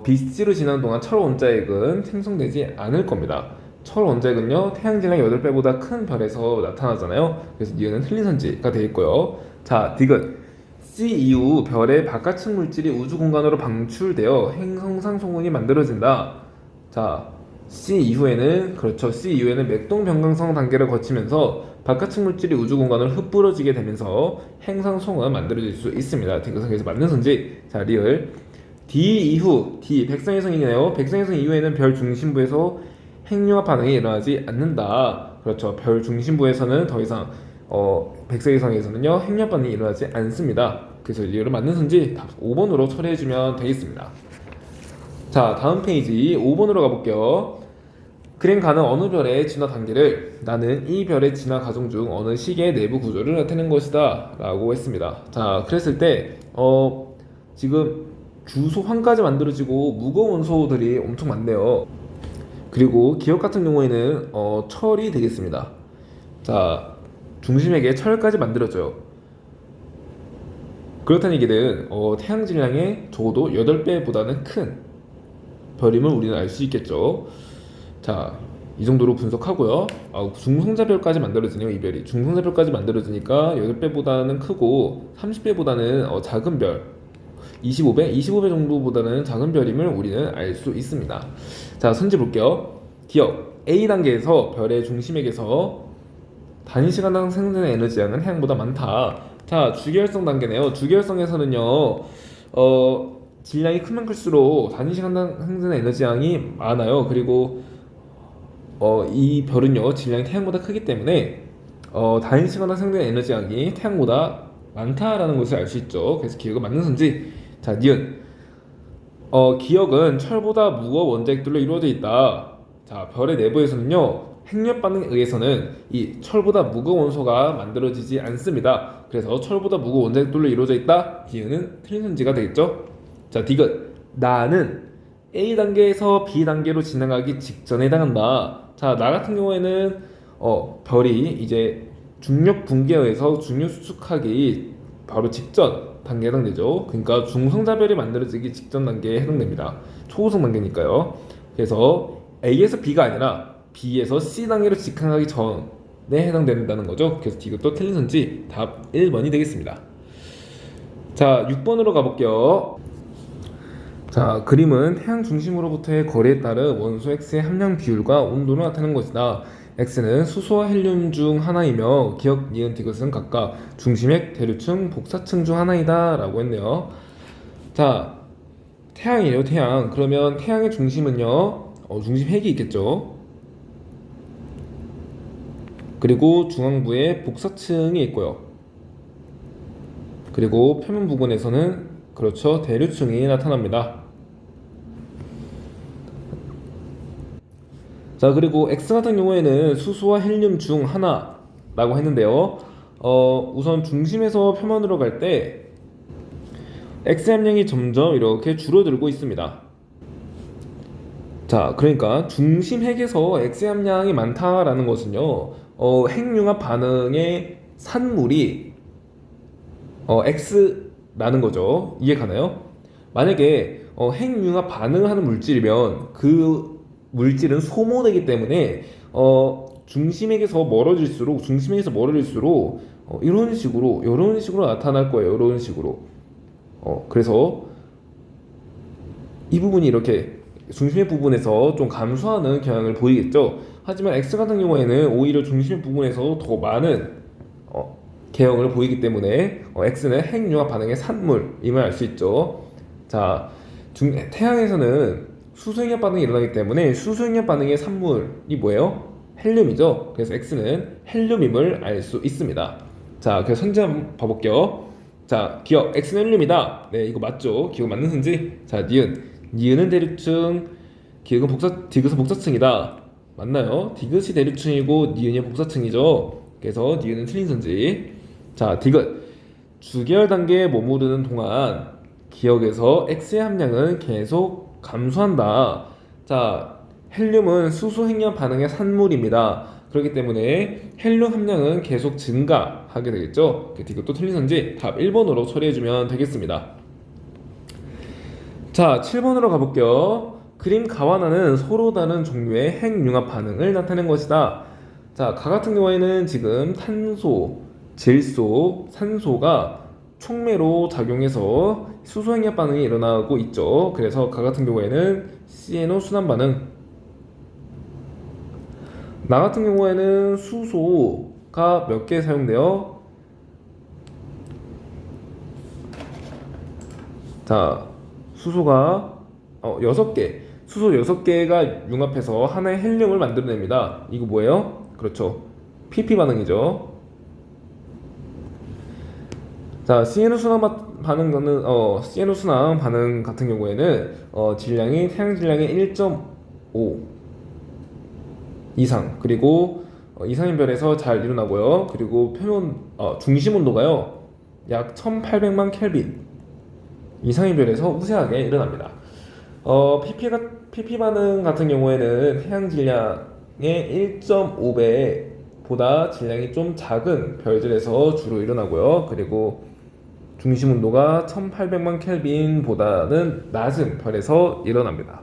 B, C로 지나는 동안 철 원자핵은 생성되지 않을 겁니다. 철 원자핵은요, 태양 질량이 8배보다 큰 별에서 나타나잖아요. 그래서 이유는 틀린 선지가 되어 있고요. 자, 디귿. C 이후 별의 바깥측 물질이 우주 공간으로 방출되어 행성상 송운이 만들어진다. 자, C 이후에는 맥동 변광성 단계를 거치면서 바깥측 물질이 우주 공간으로 흩뿌려지게 되면서 행성 송은 만들어질 수 있습니다. 그래서 맞는 선지. 자, 리을. D 이후, 백성위성이네요. 백성위성 이후에는 별 중심부에서 핵융합 반응이 일어나지 않는다. 그렇죠. 별 중심부에서는 더 이상 백색위성에서는요, 핵융합 반응이 일어나지 않습니다. 그래서 리을은 맞는 선지. 답 5번으로 처리해주면 되겠습니다. 자, 다음 페이지 5번으로 가볼게요. 그림 가는 어느 별의 진화 단계를 나는 이 별의 진화 과정 중 어느 시기의 내부 구조를 나타낸 것이다 라고 했습니다. 자, 그랬을 때 지금 주소 1까지 만들어지고 무거운 원소들이 엄청 많네요. 그리고 기억 같은 경우에는 철이 되겠습니다. 자, 중심에게 철까지 만들어져요. 그렇다는 얘기는 태양 질량의 적어도 8배보다는 큰 별임을 우리는 알 수 있겠죠. 자, 이 정도로 분석하고요. 중성자별까지 만들어지네요. 이 별이 중성자별까지 만들어지니까 8배보다는 크고 30배보다는 작은 별, 25배 정도보다는 작은 별임을 우리는 알 수 있습니다. 자, 선지 볼게요. 기억. A 단계에서 별의 중심액에서 단위 시간당 생성되는 에너지 양은 해양보다 많다. 자, 주기활성 단계네요. 주기활성에서는요, 질량이 크면 클수록 단위시간 상승의 에너지량이 많아요. 그리고 이 별은요 질량이 태양보다 크기 때문에 단위시간 상승의 에너지량이 태양보다 많다라는 것을 알 수 있죠. 그래서 기억은 맞는 선지. 자, 니은. 기억은 철보다 무거운 원자핵들로 이루어져 있다. 자, 별의 내부에서는요 핵융합 반응에 의해서는 이 철보다 무거운 원소가 만들어지지 않습니다. 그래서 철보다 무거운 원자핵들로 이루어져 있다. 디귿은 틀린 선지가 되겠죠. 자, 디귿. 나는 A 단계에서 B 단계로 진행하기 직전에 해당한다. 자, 나 같은 경우에는 별이 이제 중력 붕괴에 의해서 중력 수축하기 바로 직전 단계에 해당되죠. 그러니까 중성자별이 만들어지기 직전 단계에 해당됩니다. 초우성 단계니까요. 그래서 A에서 B가 아니라 B에서 C 단계로 직항하기 전에 해당된다는 거죠. 그래서 이것도 틀린 선지 답 1번이 되겠습니다. 자, 6번으로 가볼게요. 자, 그림은 태양 중심으로부터의 거리에 따른 원소 X의 함량 비율과 온도를 나타내는 것이다. X는 수소와 헬륨 중 하나이며 기억, 니은, 디귿은 각각 중심핵, 대류층, 복사층 중 하나이다 라고 했네요. 자, 태양이에요. 태양. 그러면 태양의 중심은요 중심핵이 있겠죠. 그리고 중앙부에 복사층이 있고요. 그리고 표면 부분에서는 그렇죠 대류층이 나타납니다. 자, 그리고 X 같은 경우에는 수소와 헬륨 중 하나라고 했는데요. 우선 중심에서 표면으로 갈 때 X 함량이 점점 이렇게 줄어들고 있습니다. 자, 그러니까 중심 핵에서 X 함량이 많다라는 것은요, 핵융합 반응의 산물이 X라는 거죠. 이해 가나요? 만약에 핵융합 반응하는 물질이면 그 물질은 소모되기 때문에 중심에게서 멀어질수록 이런 식으로 나타날 거예요. 이런 식으로. 그래서 이 부분이 이렇게 중심의 부분에서 좀 감소하는 경향을 보이겠죠. 하지만 X 같은 경우에는 오히려 중심의 부분에서 더 많은 개형을 보이기 때문에 X는 핵융합 반응의 산물임을 알 수 있죠. 자, 태양에서는 수소행합 반응이 일어나기 때문에 수소행합 반응의 산물이 뭐예요? 헬륨이죠. 그래서 X는 헬륨임을 알 수 있습니다. 자, 그래서 선지 한번 봐볼게요. 자, 기억 X는 헬륨이다. 네, 이거 맞죠? 기억 맞는 선지. 자, 니은은 대류층, 디귿은 복사층이다. 맞나요? 디귿이 대류층이고 니은이 복사층이죠. 그래서 니은은 틀린 선지. 자, 디귿. 주계열 단계에 머무르는 동안 기억에서 X의 함량은 계속 감소한다. 자, 헬륨은 수소 핵융합 반응의 산물입니다. 그렇기 때문에 헬륨 함량은 계속 증가하게 되겠죠. 이것도 틀린 선지 답 1번으로 처리해주면 되겠습니다. 자, 7번으로 가볼게요. 그림 가와 나는 서로 다른 종류의 핵융합 반응을 나타낸 것이다. 자, 가 같은 경우에는 지금 탄소, 질소, 산소가 촉매로 작용해서 수소 핵융합 반응이 일어나고 있죠. 그래서 가 같은 경우에는 CNO 순환 반응. 나 같은 경우에는 수소가 몇 개 사용돼요? 자, 수소가 6개. 수소 6개가 융합해서 하나의 헬륨을 만들어냅니다. 이거 뭐예요? 그렇죠. PP 반응이죠. 자, CNO 순환 CNO 순환 반응 같은 경우에는 질량이 태양 질량의 1.5 이상, 그리고 이상인 별에서 잘 일어나고요. 그리고 표면 중심 온도가요 약 1800만 켈빈 이상인 별에서 우세하게 일어납니다. PP 반응 같은 경우에는 태양 질량의 1.5배보다 질량이 좀 작은 별들에서 주로 일어나고요. 그리고 중심 온도가 1800만 켈빈보다는 낮은 별에서 일어납니다.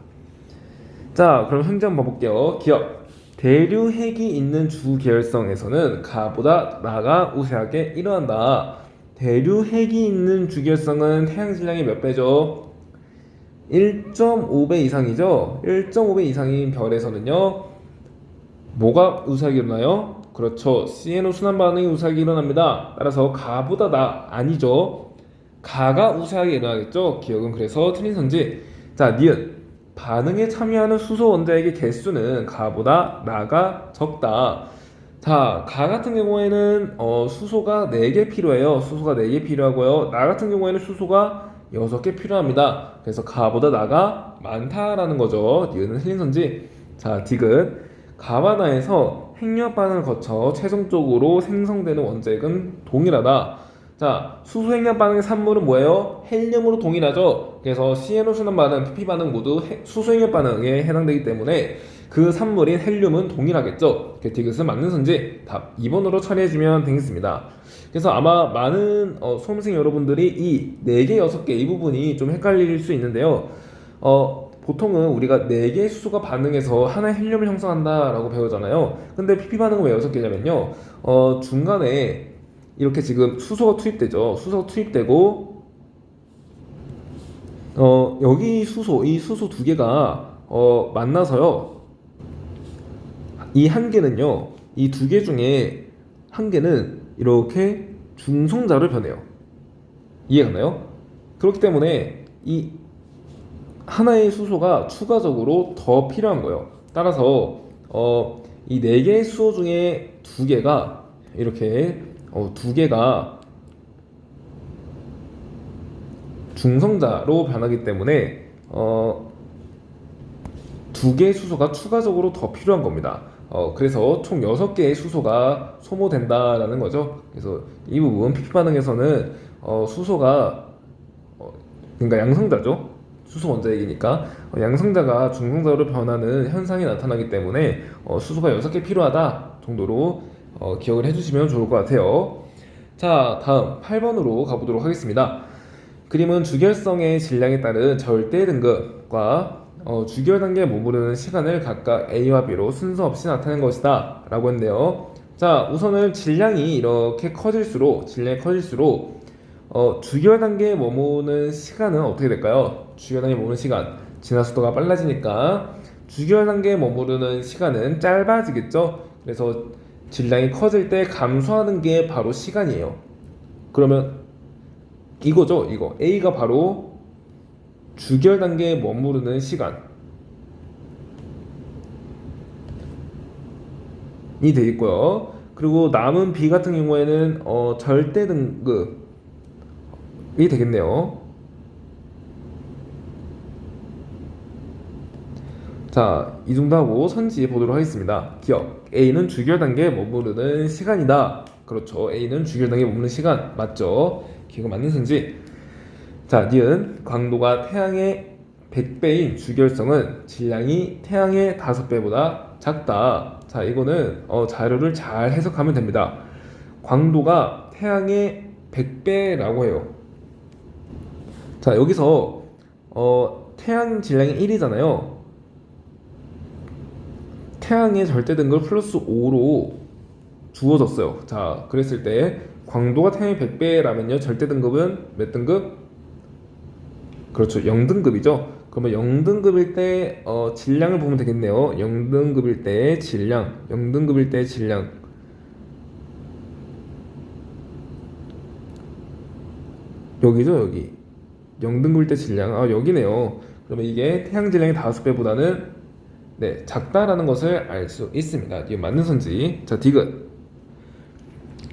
자, 그럼 현재 한번 봐볼게요. 기억. 대류핵이 있는 주계열성에서는 가보다 나가 우세하게 일어난다. 대류핵이 있는 주계열성은 태양 질량의 몇 배죠? 1.5배 이상이죠. 1.5배 이상인 별에서는요 뭐가 우세하게 일어나요? 그렇죠. CNO 순환 반응이 우세하게 일어납니다. 따라서 가보다 나 아니죠. 가가 우세하게 일어나겠죠. 기억은 그래서 틀린 선지. 자, 니은 반응에 참여하는 수소 원자액의 개수는 가보다 나가 적다. 자, 가 같은 경우에는 수소가 4개 필요해요. 수소가 4개 필요하고요. 나 같은 경우에는 수소가 6개 필요합니다. 그래서 가보다 나가 많다라는 거죠. 니은은 틀린 선지. 자, 딕은 가와 나에서 핵융합 반응을 거쳐 최종적으로 생성되는 원자액은 동일하다. 자, 수소 핵융합 반응의 산물은 뭐예요? 헬륨으로 동일하죠. 그래서 CNO 순환 반응, PP 반응 모두 수소 핵융합 반응에 해당되기 때문에 그 산물인 헬륨은 동일하겠죠. 디귿은 맞는 선지. 답 2번으로 처리해주면 되겠습니다. 그래서 아마 많은 수험생 여러분들이 이 4개, 6개 이 부분이 좀 헷갈릴 수 있는데요. 보통은 우리가 4개의 수소가 반응해서 하나의 헬륨을 형성한다라고 배우잖아요. 근데 PP 반응은 왜 6개냐면요. 중간에 이렇게 지금 수소가 투입되죠. 수소가 투입되고 여기 수소, 이 수소 2개가 만나서요. 이 한 개는요. 이 2개 중에 한 개는 이렇게 중성자로 변해요. 이해가나요? 그렇기 때문에 이 하나의 수소가 추가적으로 더 필요한 거예요. 따라서 이 4개의 수소 중에 2개가 이렇게 2개가 중성자로 변하기 때문에 2개의 수소가 추가적으로 더 필요한 겁니다. 그래서 총 6개의 수소가 소모된다라는 거죠. 그래서 이 부분 PP 반응에서는 수소가 그러니까 양성자죠. 수소 원자액이니까 양성자가 중성자로 변하는 현상이 나타나기 때문에 수소가 6개 필요하다 정도로 기억을 해주시면 좋을 것 같아요. 자, 다음 8번으로 가보도록 하겠습니다. 그림은 주결성의 질량에 따른 절대 등급과 주결 단계에 머무르는 시간을 각각 A와 B로 순서 없이 나타낸 것이다 라고 했는데요. 자, 우선은 질량이 이렇게 커질수록 주결 단계에 머무는 시간은 어떻게 될까요? 주결 단계에 머무는 시간, 진화 속도가 빨라지니까 주결 단계에 머무르는 시간은 짧아지겠죠. 그래서 질량이 커질 때 감소하는 게 바로 시간이에요. 그러면 이거죠. 이거 A가 바로 주결 단계에 머무르는 시간이 되겠고요. 그리고 남은 B 같은 경우에는 절대 등급이 되겠네요. 자, 이 정도 하고 선지 보도록 하겠습니다. 기억. A는 주결 단계에 머무르는 시간이다. 그렇죠. A는 주결 단계에 머무르는 시간 맞죠? 기억 맞는 선지. 자, 니은 광도가 태양의 100배인 주결성은 질량이 태양의 5배보다 작다. 자, 이거는 자료를 잘 해석하면 됩니다. 광도가 태양의 100배라고 해요. 자, 여기서 태양 질량이 1이잖아요. 태양의 절대 등급을 플러스 5로 주어졌어요. 자, 그랬을 때 광도가 태양의 100배라면요. 절대 등급은 몇 등급? 그렇죠. 0등급이죠. 그러면 0등급일 때 질량을 보면 되겠네요. 0등급일 때 질량. 여기죠, 여기. 0등급일 때 질량. 아, 여기네요. 그러면 이게 태양 질량의 5배보다는 작다라는 것을 알 수 있습니다. 이게 맞는 선지. 자, 디귿.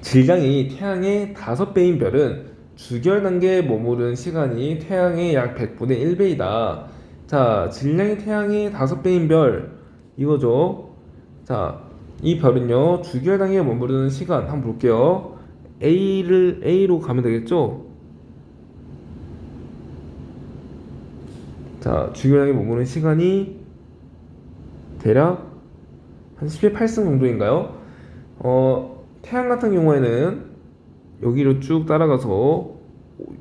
질량이 태양의 5배인 별은 주결 단계에 머무르는 시간이 태양의 약 100분의 1배이다. 자, 질량이 태양의 5배인 별 이거죠. 자, 이 별은요 주결 단계에 머무르는 시간 한번 볼게요. A로 가면 되겠죠. 자, 주결 단계에 머무르는 시간이 대략 한 10의 8승 정도인가요? 태양 같은 경우에는 여기로 쭉 따라가서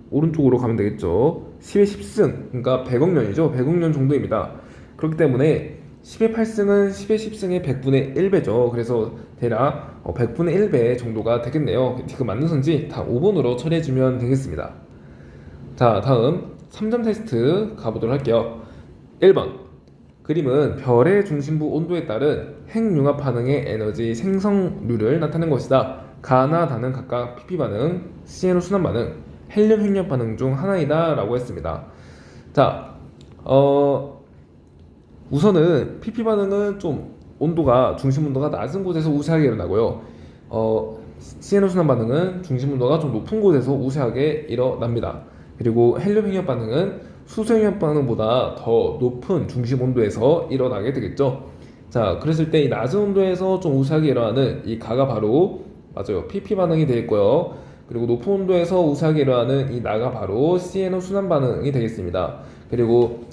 오른쪽으로 가면 되겠죠. 10의 10승, 그러니까 100억 년이죠. 100억 년 정도입니다. 그렇기 때문에 10의 8승은 10의 10승의 100분의 1배죠. 그래서 대략 100분의 1배 정도가 되겠네요. 그 맞는 선지 다 5번으로 처리해주면 되겠습니다. 자, 다음 3점 테스트 가보도록 할게요. 1번. 그림은 별의 중심부 온도에 따른 핵융합 반응의 에너지 생성률을 나타낸 것이다. 가나 다는 각각 PP 반응, CNO 순환 반응, 헬륨 핵융합 반응 중 하나이다 라고 했습니다. 자, 우선은 PP 반응은 좀 온도가 중심 온도가 낮은 곳에서 우세하게 일어나고요. CNO 순환 반응은 중심 온도가 좀 높은 곳에서 우세하게 일어납니다. 그리고 헬륨 핵융합 반응은 수소 핵융합 반응보다 더 높은 중심 온도에서 일어나게 되겠죠. 자, 그랬을 때 이 낮은 온도에서 좀 우세하게 일어나는 이 가가 바로 맞아요. PP 반응이 되겠고요. 그리고 높은 온도에서 우세하게 일어나는 이 나가 바로 CNO 순환 반응이 되겠습니다. 그리고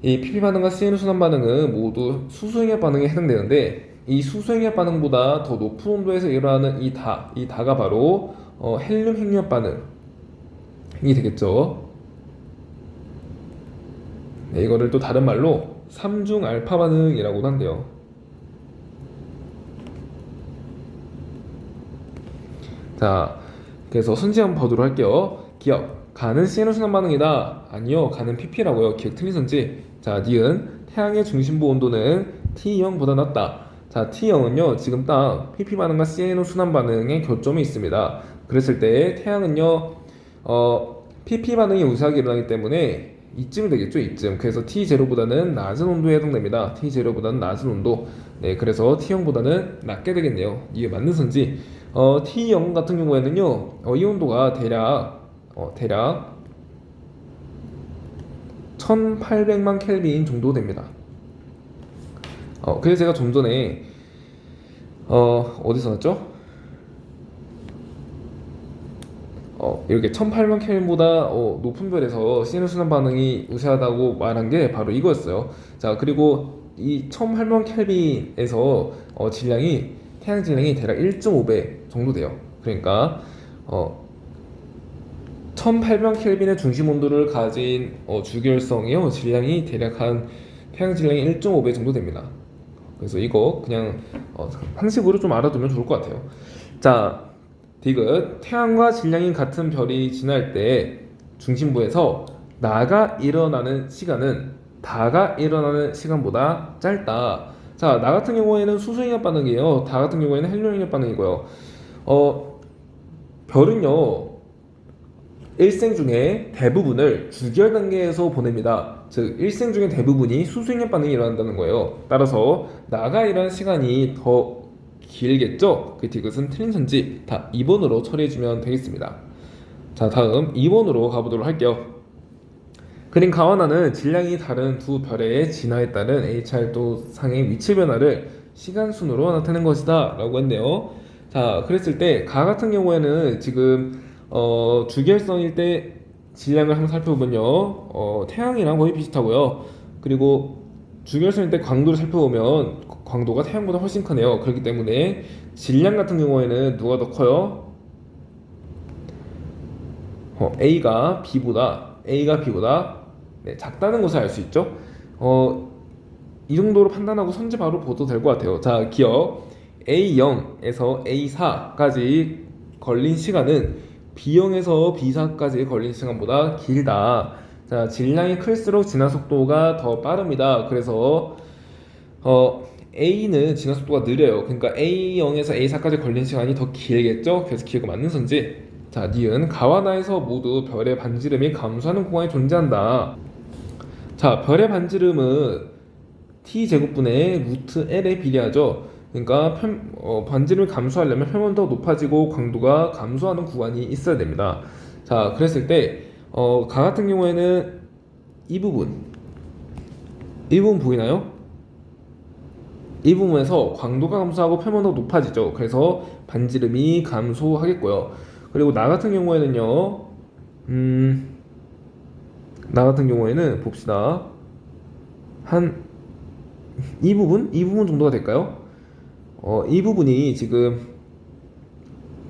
이 PP 반응과 CNO 순환 반응은 모두 수소행합 반응에 해당되는데 이 수소행합 반응보다 더 높은 온도에서 일어나는 이 다가 바로 헬륨 핵융합 반응이 되겠죠. 네, 이거를 또 다른 말로 삼중 알파 반응이라고도 한대요. 자, 그래서 선지 한번 보도록 할게요. 기억, 가는 CNO 순환 반응이다. 아니요, 가는 PP라고요. 기억 틀린 선지. 자, 니은, 태양의 중심부 온도는 T0보다 낮다. 자, T0은요, 지금 딱 PP 반응과 CNO 순환 반응의 교점이 있습니다. 그랬을 때 태양은요, PP 반응이 우세하게 일어나기 때문에 이쯤 되겠죠, 이쯤. 그래서 T0보다는 낮은 온도에 해당됩니다. T0보다는 낮은 온도. 네, 그래서 T0보다는 낮게 되겠네요. 이게 맞는 선지. T0 같은 경우에는요, 이 온도가 대략 1800만 켈빈 정도 됩니다. 그래서 제가 좀 전에 어디서 났죠? 이렇게 1800만 켈빈보다 높은 별에서 CNO 순환 반응이 우세하다고 말한 게 바로 이거였어요. 자, 그리고 이 1800만 켈빈에서 태양 질량이 대략 1.5배 정도 돼요. 그러니까 1800 켈빈의 중심 온도를 가진 주결성이요 질량이 대략 한 태양 질량이 1.5배 정도 됩니다. 그래서 이거 그냥 상식으로 좀 알아두면 좋을 것 같아요. 자, 디귿, 태양과 질량이 같은 별이 지날 때 중심부에서 나가 일어나는 시간은 다가 일어나는 시간보다 짧다. 자, 나 같은 경우에는 수소행합 반응이에요. 다 같은 경우에는 헬륨행합 반응이고요. 별은요, 일생 중에 대부분을 주기열 단계에서 보냅니다. 즉, 일생 중에 대부분이 수소행합 반응이 일어난다는 거예요. 따라서 나가 일어난 시간이 더 길겠죠? 그 디귿은 틀린 선지 다 2번으로 처리해주면 되겠습니다. 자, 다음 2번으로 가보도록 할게요. 그림 가와나는 질량이 다른 두 별의 진화에 따른 H활도 상의 위치 변화를 시간 순으로 나타낸 것이다 라고 했네요. 자, 그랬을 때 가 같은 경우에는 지금 주기율성일 때 질량을 한번 살펴보면요, 태양이랑 거의 비슷하고요. 그리고 주기율성일 때 광도를 살펴보면 광도가 태양보다 훨씬 크네요. 그렇기 때문에 질량 같은 경우에는 누가 더 커요? A가 B보다 네, 작다는 것을 알 수 있죠. 이 정도로 판단하고 선지 바로 보도 될 것 같아요. 자, 기억, A0에서 A4까지 걸린 시간은 B0에서 B4까지 걸린 시간보다 길다. 자, 질량이 클수록 진화 속도가 더 빠릅니다. 그래서 A는 진화 속도가 느려요. 그러니까 A0에서 A4까지 걸린 시간이 더 길겠죠. 그래서 기억가 맞는 선지. 자, 니은, 가와 나에서 모두 별의 반지름이 감소하는 공간이 존재한다. 자, 별의 반지름은 T제곱분의 루트 L에 비례하죠. 그러니까 반지름을 감소하려면 표면도 높아지고 광도가 감소하는 구간이 있어야 됩니다. 자, 그랬을 때 가 같은 경우에는 이 부분 보이나요? 이 부분에서 광도가 감소하고 표면도 높아지죠. 그래서 반지름이 감소하겠고요. 그리고 나 같은 경우에는요, 나 같은 경우에는 봅시다. 한 이 부분 정도가 될까요? 이 부분이 지금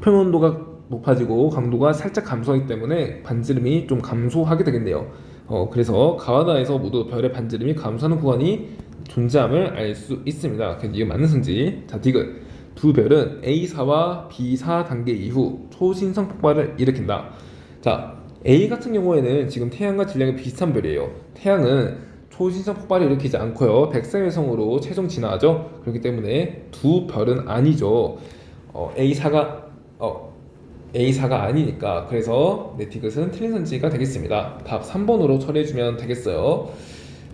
표면도가 높아지고 강도가 살짝 감소하기 때문에 반지름이 좀 감소하게 되겠네요. 그래서 가와나에서 모두 별의 반지름이 감소하는 구간이 존재함을 알 수 있습니다. 그래서 이게 맞는 선지. 자, 디귿, 두 별은 A4와 B4 단계 이후 초신성 폭발을 일으킨다. 자, A 같은 경우에는 지금 태양과 질량이 비슷한 별이에요. 태양은 초신성 폭발을 일으키지 않고요, 백색외성으로 최종 진화하죠. 그렇기 때문에 두 별은 아니죠. A4가 A사가 아니니까. 그래서 네, 디귿은 틀린 선지가 되겠습니다. 답 3번으로 처리해주면 되겠어요.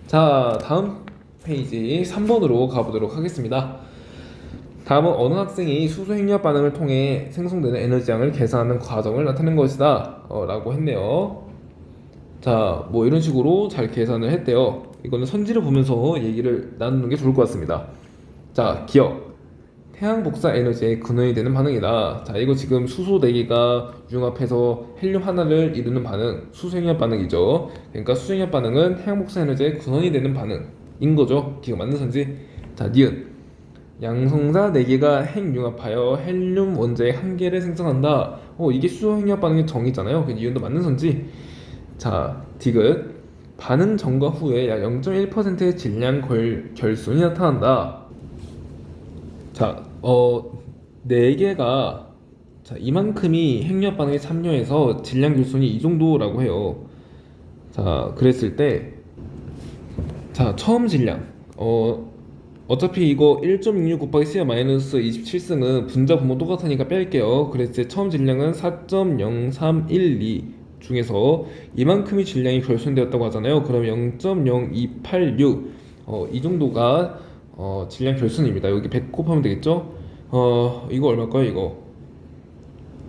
자, 다음 페이지 3번으로 가보도록 하겠습니다. 다음은 어느 학생이 수소 핵융합 반응을 통해 생성되는 에너지량을 계산하는 과정을 나타낸 것이다 라고 했네요. 자, 뭐 이런 식으로 잘 계산을 했대요. 이거는 선지를 보면서 얘기를 나누는 게 좋을 것 같습니다. 자, 기억. 태양 복사 에너지의 근원이 되는 반응이다. 자, 이거 지금 수소 4개가 융합해서 헬륨 하나를 이루는 반응, 수소행합 반응이죠. 그러니까 수소행합 반응은 태양 복사 에너지의 근원이 되는 반응인 거죠. 기억 맞는 선지. 자, 니은. 양성자 4개가 핵융합하여 헬륨 원자의 1개를 생성한다. 이게 수소행합 반응의 정의잖아요. 그 니은도 맞는 선지. 자, 디귿. 반응 전과 후에 약 0.1%의 질량 결손이 나타난다. 자, 4개가 자, 이만큼이 핵융합 반응에 참여해서 질량 결손이 이 정도라고 해요. 자, 그랬을 때 자, 처음 질량 어차피 이거 1.66 곱하기 C 마이너스 27승은 분자 분모 똑같으니까 뺄게요. 그랬을 때 처음 질량은 4.0312 중에서 이만큼의 질량이 결손되었다고 하잖아요. 그럼 0.0286 이 정도가 질량 결손입니다. 여기 100 곱하면 되겠죠? 이거 얼마일까요?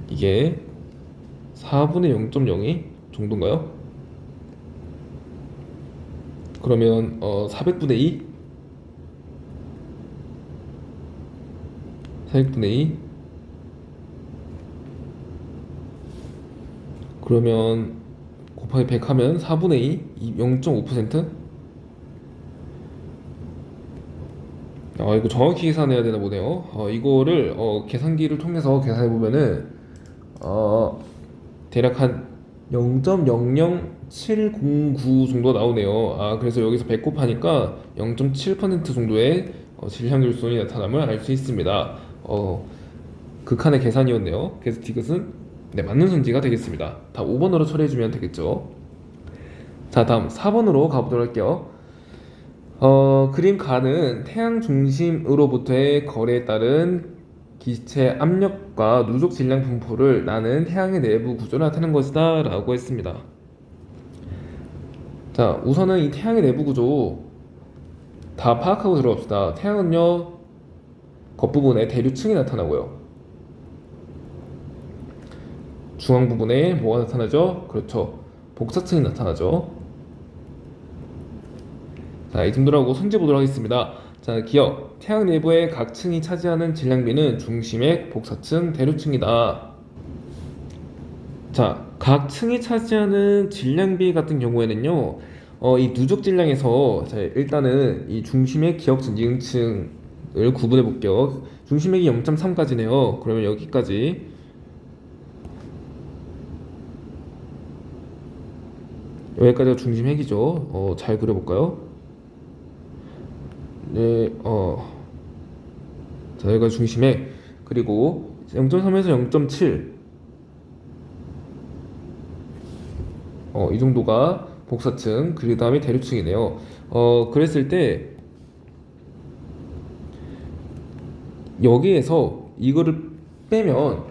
이게 4분의 0.02 정도인가요? 그러면 400분의 2? 400분의 2? 그러면 곱하기 100 하면 4분의 2? 0.5%? 이거 정확히 계산해야 되나 보네요. 이거를 계산기를 통해서 계산해 보면은 대략 한 0.00709 정도 나오네요. 그래서 여기서 100 곱하니까 0.7% 정도의 질량 결손이 나타남을 알 수 있습니다. 극한의 계산이었네요. 그래서 디귿은 네, 맞는 선지가 되겠습니다. 다 5번으로 처리해주면 되겠죠. 자, 다음 4번으로 가보도록 할게요. 그림 가는 태양 중심으로부터의 거리에 따른 기체 압력과 누적 질량 분포를 나는 태양의 내부 구조를 나타내는 것이다 라고 했습니다. 자, 우선은 이 태양의 내부 구조 다 파악하고 들어갑시다. 태양은요, 겉부분에 대류층이 나타나고요, 중앙 부분에 뭐가 나타나죠? 그렇죠, 복사층이 나타나죠. 자, 이 정도로 하고 선지 보도록 하겠습니다. 자, 기억. 태양 내부의 각 층이 차지하는 질량비는 중심액, 복사층, 대류층이다. 자, 각 층이 차지하는 질량비 같은 경우에는요, 이 누적 질량에서 자, 일단은 이 중심액, 기억층, 니은층을 구분해 볼게요. 중심액이 0.3까지네요. 그러면 여기까지 여기까지가 중심핵이죠. 잘 그려볼까요? 네, 자, 여기가 중심에, 그리고 0.3에서 0.7 이 정도가 복사층, 그 다음에 대류층이네요. 그랬을 때 여기에서 이거를 빼면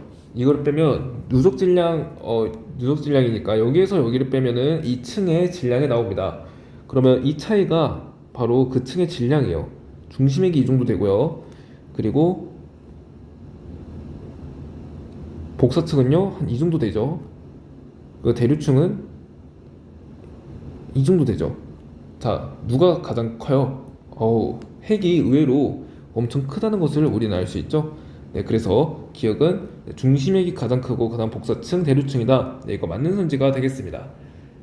누적 질량이니까 여기에서 여기를 빼면은 이 층의 질량이 나옵니다. 그러면 이 차이가 바로 그 층의 질량이에요. 중심액이 이 정도 되고요. 그리고 복사층은요, 한 이 정도 되죠. 그 대류층은 이 정도 되죠. 자, 누가 가장 커요? 핵이 의외로 엄청 크다는 것을 우리는 알 수 있죠. 네, 그래서 기억은 중심액이 가장 크고 그 다음 복사층, 대류층이다. 네, 이거 맞는 선지가 되겠습니다.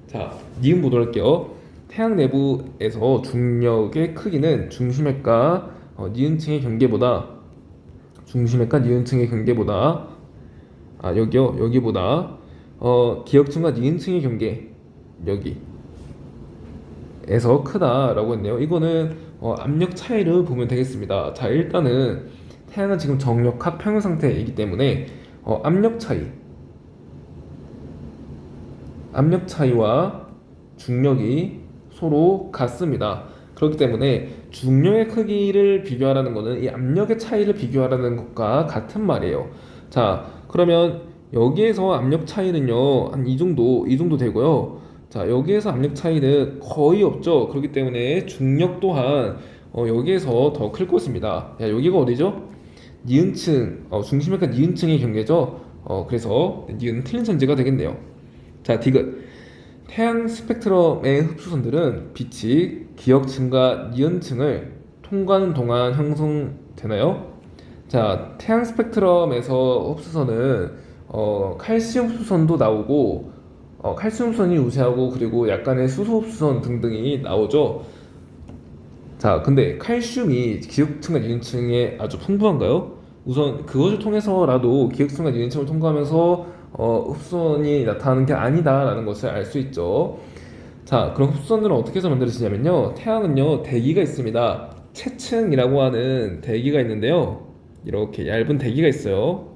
자, 니은 보도록 할게요. 태양 내부에서 중력의 크기는 중심액과 니은층의 경계보다 여기보다 기억층과 니은층의 경계 여기에서 크다라고 했네요. 이거는 압력 차이를 보면 되겠습니다. 자, 일단은 태양은 지금 정력합 평형 상태이기 때문에 압력 차이와 중력이 서로 같습니다. 그렇기 때문에 중력의 크기를 비교하라는 것은 이 압력의 차이를 비교하라는 것과 같은 말이에요. 자, 그러면 여기에서 압력 차이는요, 한 이 정도 되고요. 자, 여기에서 압력 차이는 거의 없죠. 그렇기 때문에 중력 또한 여기에서 더 클 것입니다. 야, 여기가 어디죠? 니은층, 중심역과 니은층의 경계죠. 그래서 니은 틀린 선지가 되겠네요. 자, 디귿. 태양 스펙트럼의 흡수선들은 빛이 기역층과 니은층을 통과하는 동안 형성되나요? 자, 태양 스펙트럼에서 흡수선은 칼슘 흡수선도 나오고 칼슘 흡수선이 우세하고 그리고 약간의 수소 흡수선 등등이 나오죠. 자, 근데 칼슘이 기역층과 니은층에 아주 풍부한가요? 우선 그것을 통해서라도 기역층과 니은층을 통과하면서 흡수선이 나타나는 게 아니다라는 것을 알 수 있죠. 자, 그럼 흡수선들은 어떻게 해서 만들어지냐면요. 태양은요, 대기가 있습니다. 채층이라고 하는 대기가 있는데요. 이렇게 얇은 대기가 있어요.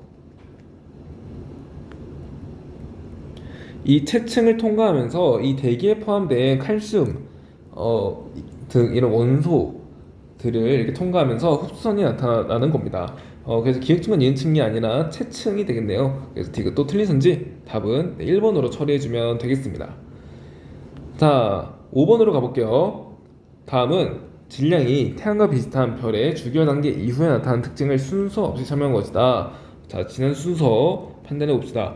이 채층을 통과하면서 이 대기에 포함된 칼슘 등 이런 원소들을 이렇게 통과하면서 흡수선이 나타나는 겁니다. 그래서 기역층과 니은층이 아니라 채층이 되겠네요. 그래서 디귿도 틀린 선지 답은 1번으로 처리해주면 되겠습니다. 자, 5번으로 가볼게요. 다음은 질량이 태양과 비슷한 별의 주기화 단계 이후에 나타나는 특징을 순서 없이 설명한 것이다. 자, 지난 순서 판단해 봅시다.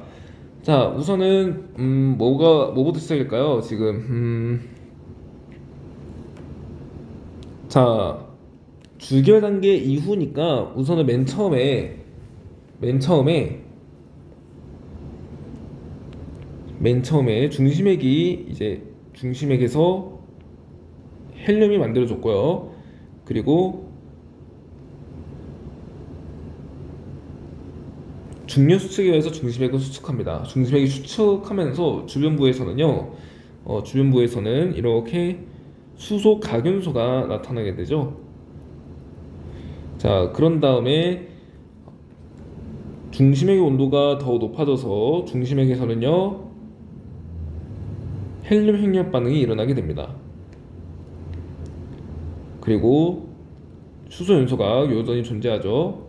자, 우선은 뭐부터 시작일까요? 지금 자, 주기화 단계 이후니까 우선은 맨 처음에 중심액이 이제 중심액에서 헬륨이 만들어졌고요. 그리고 중력 수축에 의해서 중심액을 수축합니다. 중심액이 수축하면서 주변부에서는 이렇게 수소 가균소가 나타나게 되죠. 자, 그런 다음에 중심액의 온도가 더 높아져서 중심액에서는요 헬륨 핵융합 반응이 일어나게 됩니다. 그리고 수소 연소가 여전히 존재하죠.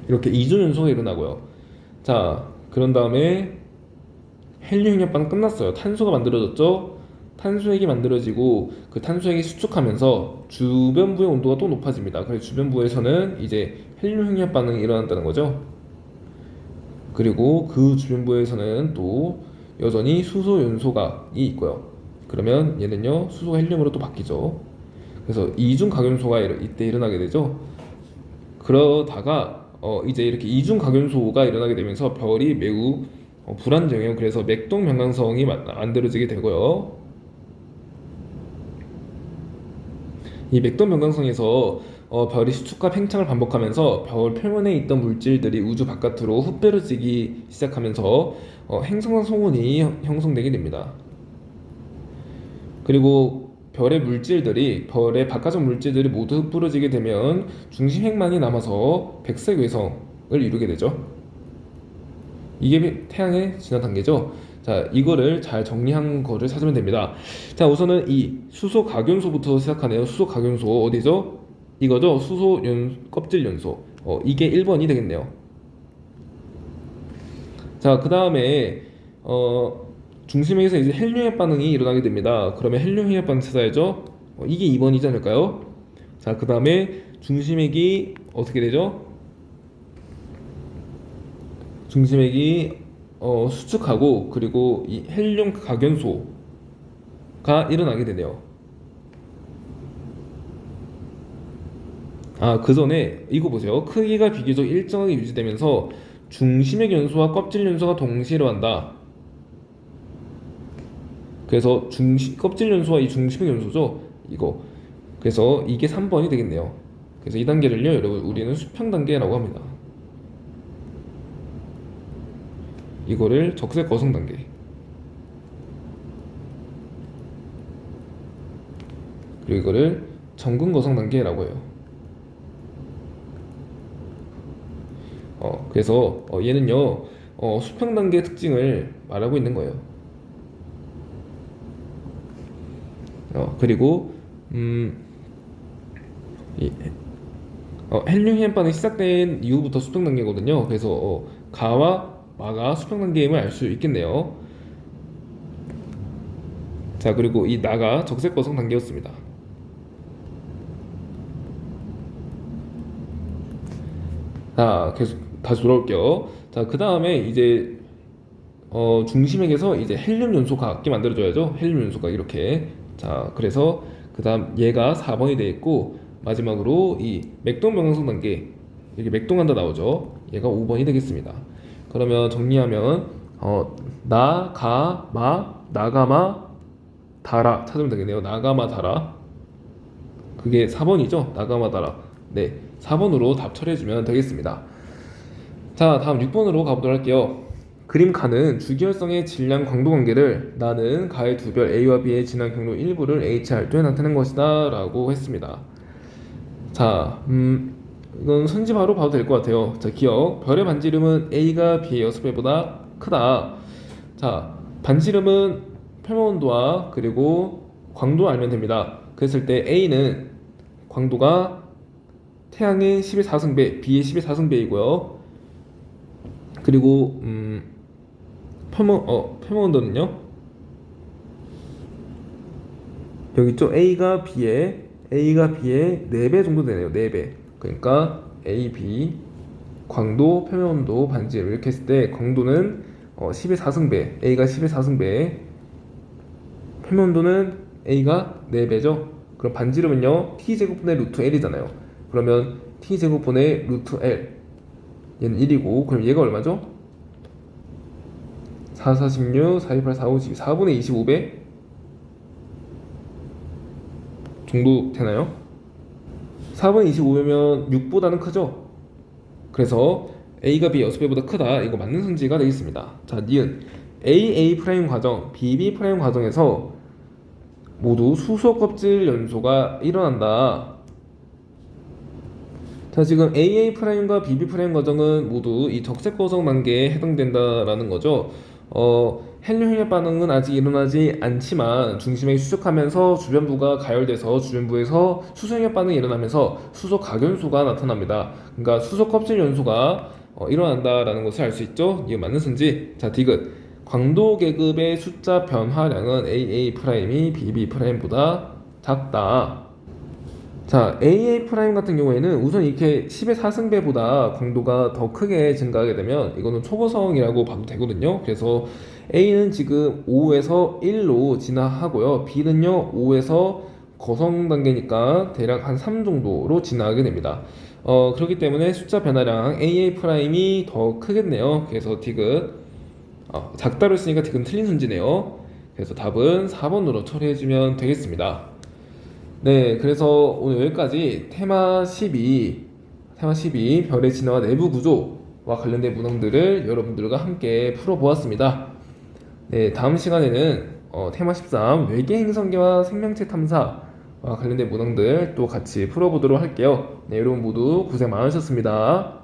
이렇게 이중 연소가 일어나고요. 자, 그런 다음에 헬륨 핵융합 반응 끝났어요. 탄소가 만들어졌죠. 탄소액이 만들어지고 그 탄소액이 수축하면서 주변부의 온도가 또 높아집니다. 그래서 주변부에서는 이제 헬륨 핵융합 반응이 일어난다는 거죠. 그리고 그 주변부에서는 또 여전히 수소 연소가 있고요. 그러면 얘는요 수소가 헬륨으로 또 바뀌죠. 그래서 이중 각연소가 이때 일어나게 되죠. 그러다가 이제 이렇게 이중 각연소가 일어나게 되면서 별이 매우 불안정해요. 그래서 맥동 명광성이 만들어지게 되고요. 이 맥동 명광성에서 별이 수축과 팽창을 반복하면서 별 표면에 있던 물질들이 우주 바깥으로 흩빼어지기 시작하면서 행성과 성운이 형성되게 됩니다. 그리고 별의 바깥쪽 물질들이 모두 흩뿌러지게 되면 중심핵만이 남아서 백색 외성을 이루게 되죠. 이게 태양의 진화 단계죠. 자, 이거를 잘 정리한 거를 찾으면 됩니다. 자, 우선은 이 수소 각연소부터 시작하네요. 수소 각연소 어디죠? 이거죠. 수소 껍질 연소. 이게 1번이 되겠네요. 자, 그 다음에 중심에서 이제 헬륨의 반응이 일어나게 됩니다. 그러면 헬륨의 반응 찾아야죠. 이게 2번이지 않을까요? 자, 그 다음에 중심액이 어떻게 되죠? 중심액이 수축하고 그리고 이 헬륨 각연소가 일어나게 되네요. 아, 그 전에 이거 보세요. 크기가 비교적 일정하게 유지되면서 중심액 연소와 껍질 연소가 동시에 일어난다. 그래서 껍질 연소와 이 중심액 연소죠. 이거. 그래서 이게 3번이 되겠네요. 그래서 이 단계를요, 여러분, 우리는 수평 단계라고 합니다. 이거를 적색 거성 단계. 그리고 이거를 정근 거성 단계라고 해요. 그래서 얘는요, 수평 단계의 특징을 말하고 있는 거예요. 그리고 헬륨 희연반응이 시작된 이후부터 수평 단계거든요. 그래서 가와 마가 수평 단계임을 알 수 있겠네요. 자, 그리고 이 나가 적색 거성 단계였습니다. 자, 계속 다시 돌아올게요. 자, 그 다음에 이제 중심액에서 이제 헬륨 연소 각기 만들어줘야죠. 헬륨 연소 각 이렇게. 자, 그래서 그 다음 얘가 4번이 돼 있고, 마지막으로 이 맥동 명성성 단계, 이렇게 맥동한다 나오죠. 얘가 5번이 되겠습니다. 그러면 정리하면 나가마 나가마 다라 찾으면 되겠네요. 나가마 다라, 그게 4번이죠. 나가마 다라. 네, 4번으로 답 처리해주면 되겠습니다. 자, 다음 6번으로 가보도록 할게요. 그림 가는 주기혈성의 질량 광도 관계를 나는 가의 두 별 A와 B의 진한 경로 일부를 HR2에 나타낸 것이다 라고 했습니다. 자, 이건 선지 바로 봐도 될 것 같아요. 자, 기억. 별의 반지름은 A가 B의 6배보다 크다. 자, 반지름은 표면온도와 그리고 광도 알면 됩니다. 그랬을 때 A는 광도가 태양의 10의 4승배, B의 10의 4승배이고요. 그리고 표면온도는요. 여기 있죠. A가 B의 4배 정도 되네요. 4배. 그러니까 A, B 광도, 표면온도, 반지름 이렇게 했을 때 광도는 10의 4승배, A가 10의 4승배, 표면온도는 A가 4배죠. 그럼 반지름은요 T제곱분의 루트 L이잖아요. 그러면 T제곱분의 루트 L, 얘는 1이고, 그럼 얘가 얼마죠? 4, 46, 4, 2, 8, 4, 5, 12, 4분의 25배 정도 되나요? 4분의 25배면 6보다는 크죠? 그래서 A가 B 6배보다 크다. 이거 맞는 선지가 되겠습니다. 자, 니은 AA' 과정, BB' 과정에서 모두 수소 껍질 연소가 일어난다. 자, 지금 AA'과 BB' 과정은 모두 이 적색 거성 단계에 해당된다라는 거죠. 헬륨 흉합 반응은 아직 일어나지 않지만 중심액이 수축하면서 주변부가 가열돼서 주변부에서 수소 흉합 반응이 일어나면서 수소 각연소가 나타납니다. 그러니까 수소 껍질 연소가 일어난다라는 것을 알 수 있죠. 이게 맞는 선지. 자, 디귿. 광도 계급의 숫자 변화량은 AA'이 BB'보다 작다. 자, AA' 같은 경우에는 우선 이렇게 10의 4승배보다 광도가 더 크게 증가하게 되면 이거는 초고성이라고 봐도 되거든요. 그래서 A는 지금 5에서 1로 진화하고요. B는요 5에서 거성 단계니까 대략 한 3 정도로 진화하게 됩니다. 그렇기 때문에 숫자 변화량 AA'이 더 크겠네요. 그래서 디귿, 작다로 했으니까 디귿은 틀린 순지네요. 그래서 답은 4번으로 처리해주면 되겠습니다. 네, 그래서 오늘 여기까지 테마 12 별의 진화와 내부 구조와 관련된 문항들을 여러분들과 함께 풀어보았습니다. 네, 다음 시간에는 테마 13 외계 행성계와 생명체 탐사와 관련된 문항들 또 같이 풀어보도록 할게요. 네, 여러분 모두 고생 많으셨습니다.